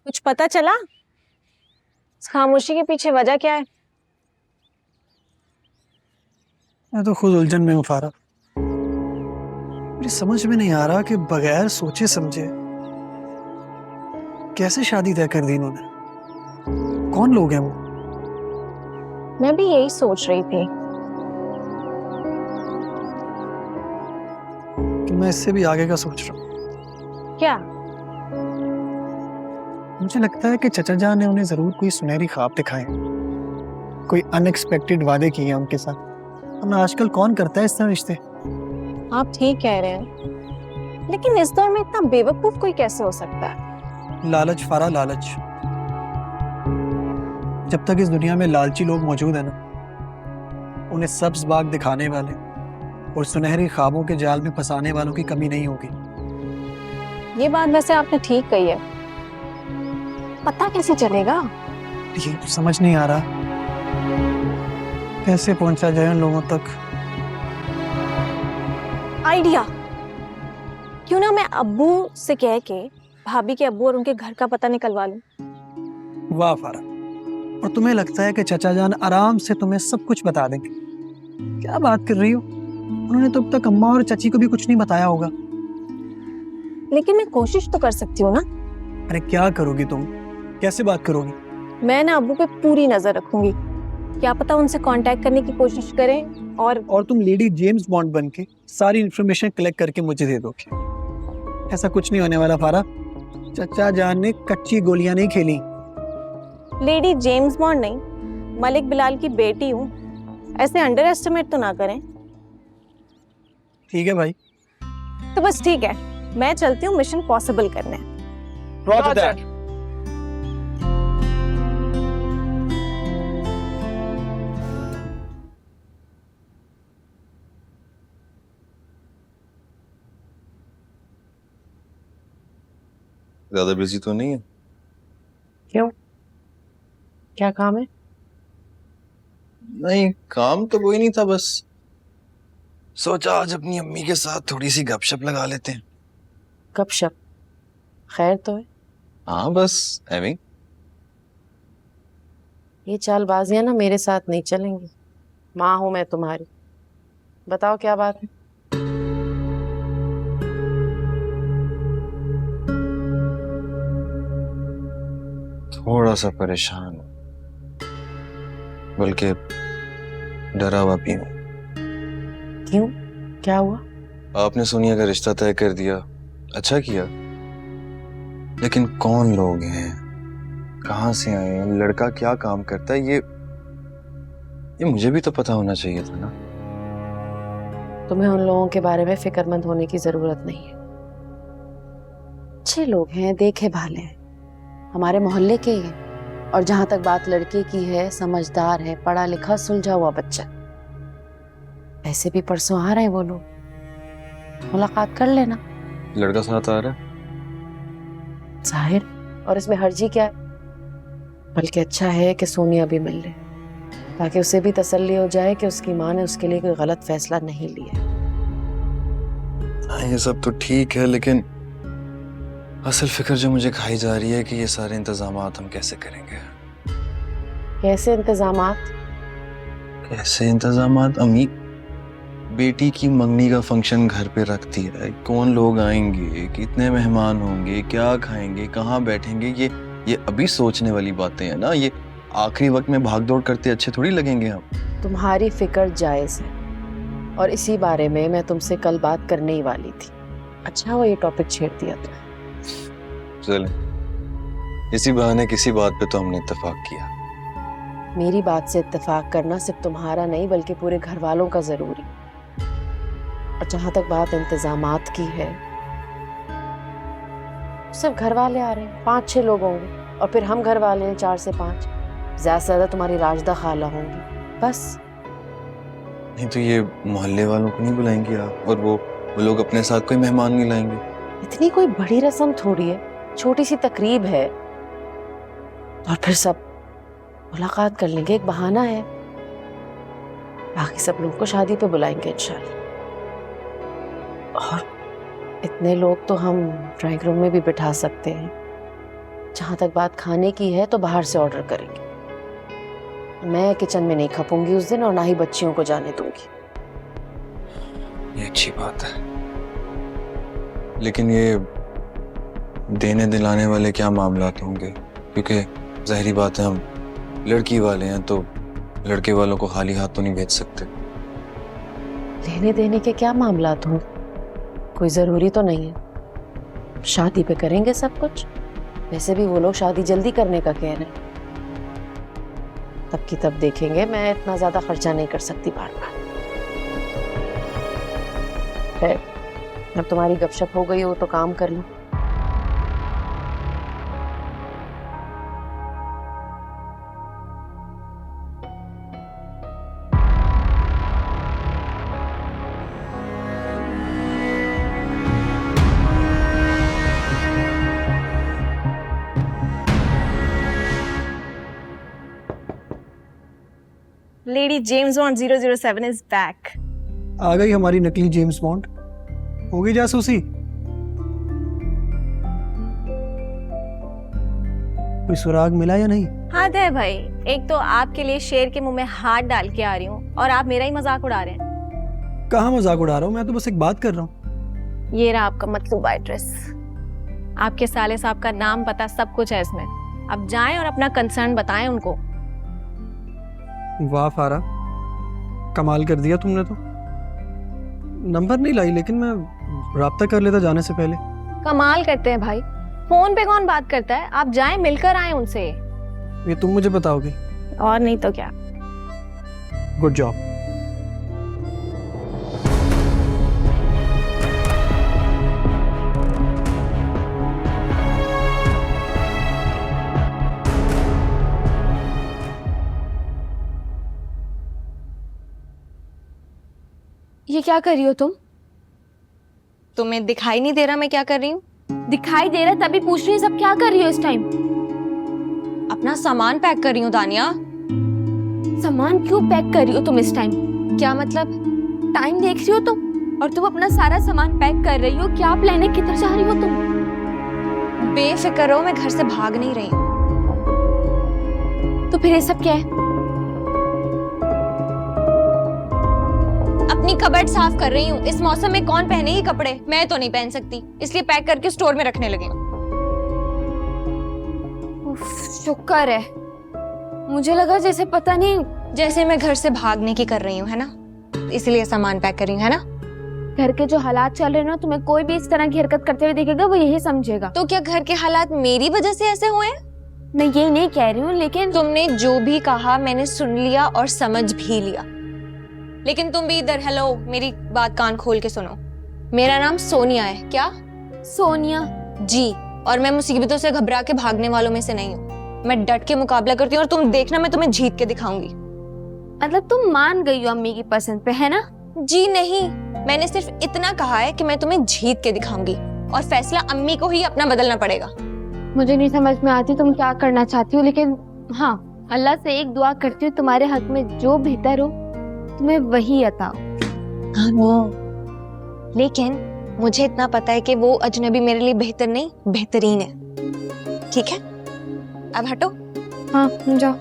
कुछ पता चला? इस खामोशी के पीछे वजह क्या है? मैं तो खुद उलझन में हूँ फारा। मुझे समझ में नहीं आ रहा कि बगैर सोचे समझे कैसे शादी तय कर दी इन्होंने। कौन लोग हैं वो? मैं भी यही सोच रही थी। कि मैं इससे भी आगे का सोच रहा हूँ। क्या? मुझे लगता है कि चचा जान ने उन्हें जरूर कोई सुनहरी ख्वाब दिखाए हैं। कोई अनएक्सपेक्टेड वादे किए हैं उनके साथ। वरना आजकल कौन करता है इस तरह रिश्ते? आप ठीक कह रहे हैं, लेकिन इस दौर में इतना बेवकूफ कोई कैसे हो सकता है? लालच फारा, लालच। जब तक इस दुनिया में लालची लोग मौजूद है ना, उन्हें सब्ज बाग दिखाने वाले और सुनहरी ख्वाबों के जाल में फंसाने वालों की कमी नहीं होगी। ये बात वैसे आपने ठीक कही है। पता कैसे चलेगा? ये तो समझ नहीं आ रहा कैसे पहुंचा जाए उन लोगों तक। आइडिया! क्यों ना मैं अब्बू से कह के भाभी के अब्बू और उनके घर का पता निकलवा लूं। वाह फारा, और तुम्हें लगता है कि चचा जान आराम से तुम्हें सब कुछ बता देंगे? क्या बात कर रही हो? उन्होंने तो अब तक अम्मा और चाची को भी कुछ नहीं बताया होगा। लेकिन मैं कोशिश तो कर सकती हूँ ना। अरे क्या करोगी तुम? कैसे बात करोगी? मैं ना अब्बू पे पूरी नजर रखूंगी। क्या पता उनसे कांटेक्ट करने की कोशिश करें और तुम लेडी जेम्स बॉन्ड बन के सारी इंफॉर्मेशन कलेक्ट करके मुझे दे दोगे। ऐसा कुछ नहीं होने वाला फारा। चचा जान ने कच्ची गोलियां नहीं खेली। लेडी जेम्स बॉन्ड नहीं, मलिक बिलाल की बेटी हूँ। ऐसे अंडर एस्टिमेट तो ना करें। ठीक है भाई। तो बस ठीक है, मैं चलती हूँ मिशन पॉसिबल करने। Roger that. ज्यादा बिजी तो नहीं है? क्यों? क्या काम है? नहीं, काम तो कोई नहीं था, बस सोचा आज अपनी अम्मी के साथ थोड़ी सी गपशप लगा लेते हैं। गपशप? खैर तो है। हाँ बस एवी। ये चालबाजियां ना मेरे साथ नहीं चलेंगी। माँ हूं मैं तुम्हारी। बताओ क्या बात है? थोड़ा सा परेशान हूँ, बल्कि डरा हुआ भी हूँ। क्यों? क्या हुआ? आपने सोनिया का रिश्ता तय कर दिया, अच्छा किया। लेकिन कौन लोग हैं, कहाँ से आए हैं, लड़का क्या काम करता है, ये मुझे भी तो पता होना चाहिए था ना। तुम्हें उन लोगों के बारे में फिक्रमंद होने की जरूरत नहीं है। अच्छे लोग हैं, देखे भाले हैं, हमारे मोहल्ले के ही हैं। और जहां तक बात लड़के की है, समझदार है, पढ़ा लिखा सुलझा हुआ बच्चा। ऐसे भी परसों आ रहे हैं वो लोग, मुलाकात कर लेना। लड़का साथ आ रहा है? जाहिर, और इसमें हर्जी क्या है? बल्कि अच्छा है कि सोनिया भी मिल ले, ताकि उसे भी तसल्ली हो जाए कि उसकी माँ ने उसके लिए कोई गलत फैसला नहीं लिया। हाँ ये सब तो ठीक है, लेकिन असल फिक्र जो मुझे खाई जा रही है कि ये सारे इंतजामात हम कैसे करेंगे। कैसे इंतजामात? कैसे इंतजामात? अम्मी बेटी की मंगनी का फंक्शन घर पे रखती है, कौन लोग आएंगे, कितने मेहमान होंगे, क्या खाएंगे, कहाँ बैठेंगे, ये अभी सोचने वाली बातें हैं ना। ये आखिरी वक्त में भागदौड़ करते अच्छे थोड़ी लगेंगे हम। तुम्हारी फिक्र जायज है, और इसी बारे में मैं तुमसे कल बात करने ही वाली थी। अच्छा हुआ ये टॉपिक छेड़ दिया तुमने। चले, इसी बहाने किसी बात पे तो हमने इत्तेफाक किया। मेरी बात से इत्तेफाक करना सिर्फ तुम्हारा नहीं बल्कि पूरे घर वालों का जरूरी। और जहां तक बात इंतजामात की है, सिर्फ घर वाले आ रहे हैं, 5-6 लोग होंगे, और फिर हम घर वाले हैं 4 से 5, ज्यादा से ज्यादा तुम्हारी राजदा खाला होंगी, बस। नहीं तो ये मोहल्ले वालों को नहीं बुलाएंगे आप, और वो लोग अपने साथ कोई मेहमान नहीं लाएंगे? इतनी कोई बड़ी रस्म थोड़ी है, छोटी सी तकरीब है, और फिर सब मुलाकात कर लेंगे, एक बहाना है। बाकी सब लोग को शादी पे बुलाएंगे इंशाल्लाह। और इतने लोग तो हम ड्राइंग रूम में भी बिठा सकते हैं, जहां तक बात खाने की है तो बाहर से ऑर्डर करेंगे। मैं किचन में नहीं खपूंगी उस दिन और ना ही बच्चियों को जाने दूंगी। ये अच्छी बात है, लेकिन ये देने दिलाने वाले क्या मामलात होंगे? क्योंकि ज़ाहिरी बात है, हम लड़की वाले हैं तो लड़के वालों को खाली हाथ तो नहीं भेज सकते। लेने देने के क्या मामलात हों? कोई जरूरी तो नहीं है, शादी पे करेंगे सब कुछ। वैसे भी वो लोग शादी जल्दी करने का कह रहे हैं, तब की तब देखेंगे। मैं इतना ज्यादा खर्चा नहीं कर सकती बार बार। खैर, अब तुम्हारी गपशप हो गई हो तो काम कर लो। Lady James Bond 007 is back. आ गई हमारी नकली जेम्स बॉन्ड। होगी जासूसी? कोई सुराग मिला या नहीं? हाँ है भाई, एक तो आपके लिए शेर के मुंह में हाथ डाल के आ रही हूँ और आप मेरा ही मजाक उड़ा रहे हैं। कहाँ मजाक उड़ा रहा हूँ, मैं तो बस एक बात कर रहा हूँ। ये रहा आपका मतलूबा एड्रेस। आपके साले साहब का नाम पता सब कुछ है इसमें। अब जाएं और अपना कंसर्न बताएं उनको। वाह फारा, कमाल कर दिया तुमने तो। नंबर नहीं लाई, लेकिन मैं राब्ता कर लेता जाने से पहले। कमाल करते हैं भाई, फोन पे कौन बात करता है? आप जाएं, मिलकर आए उनसे। ये तुम मुझे बताओगे? और नहीं तो क्या। Good job. ये क्या कर रही हो तुम? तुम्हें दिखाई नहीं दे रहा मैं क्या कर रही हूँ? दिखाई दे रहा तभी पूछ रही हूँ, सब क्या कर रही हो इस टाइम? अपना सामान पैक कर रही हूँ दानिया। सामान क्यों पैक कर रही हो तुम इस टाइम? क्या मतलब? टाइम देख रही हो तुम? और तुम अपना सारा सामान पैक कर रही हो, क्या प्लान है, किधर जा रही हो तुम? बेफिक्र हो, मैं घर से भाग नहीं रही हूँ। तो फिर ये सब क्या है? अपनी कबर्ड साफ कर रही हूँ। इस मौसम में कौन पहने ये कपड़े? मैं तो नहीं पहन सकती, इसलिए पैक करके स्टोर में रखने लगी हूँ। शुक्र है, मुझे लगा जैसे पता नहीं। जैसे मैं घर से भागने की कर रही हूँ, है ना? इसलिए सामान पैक कर रही हूँ, है ना? घर के जो हालात चल रहे हैं ना, तुम्हें कोई भी इस तरह की हरकत करते हुए देखेगा वो यही समझेगा। तो क्या घर के हालात मेरी वजह से ऐसे हुए हैं? मैं ये नहीं कह रही हूँ, लेकिन तुमने जो भी कहा मैंने सुन लिया और समझ भी लिया। लेकिन तुम भी इधर, हेलो, मेरी बात कान खोल के सुनो। मेरा नाम सोनिया है। क्या? सोनिया जी। और मैं मुसीबतों से घबरा के भागने वालों में से नहीं हूँ। मैं डट के मुकाबला करती हूँ और तुम देखना, मैं तुम्हें जीत के दिखाऊंगी। मतलब तुम मान गई हो अम्मी की पसंद पे, है ना? जी नहीं, मैंने सिर्फ इतना कहा है कि मैं तुम्हें जीत के दिखाऊंगी और फैसला अम्मी को ही अपना बदलना पड़ेगा। मुझे नहीं समझ में आती तुम क्या करना चाहती हो, लेकिन हाँ, अल्लाह से एक दुआ करती हूँ, तुम्हारे हक में जो बेहतर हो तुम्हें वही अता हो। लेकिन मुझे इतना पता है कि वो अजनबी मेरे लिए बेहतर नहीं, बेहतरीन है। ठीक है, अब हटो। हाँ, जाओ।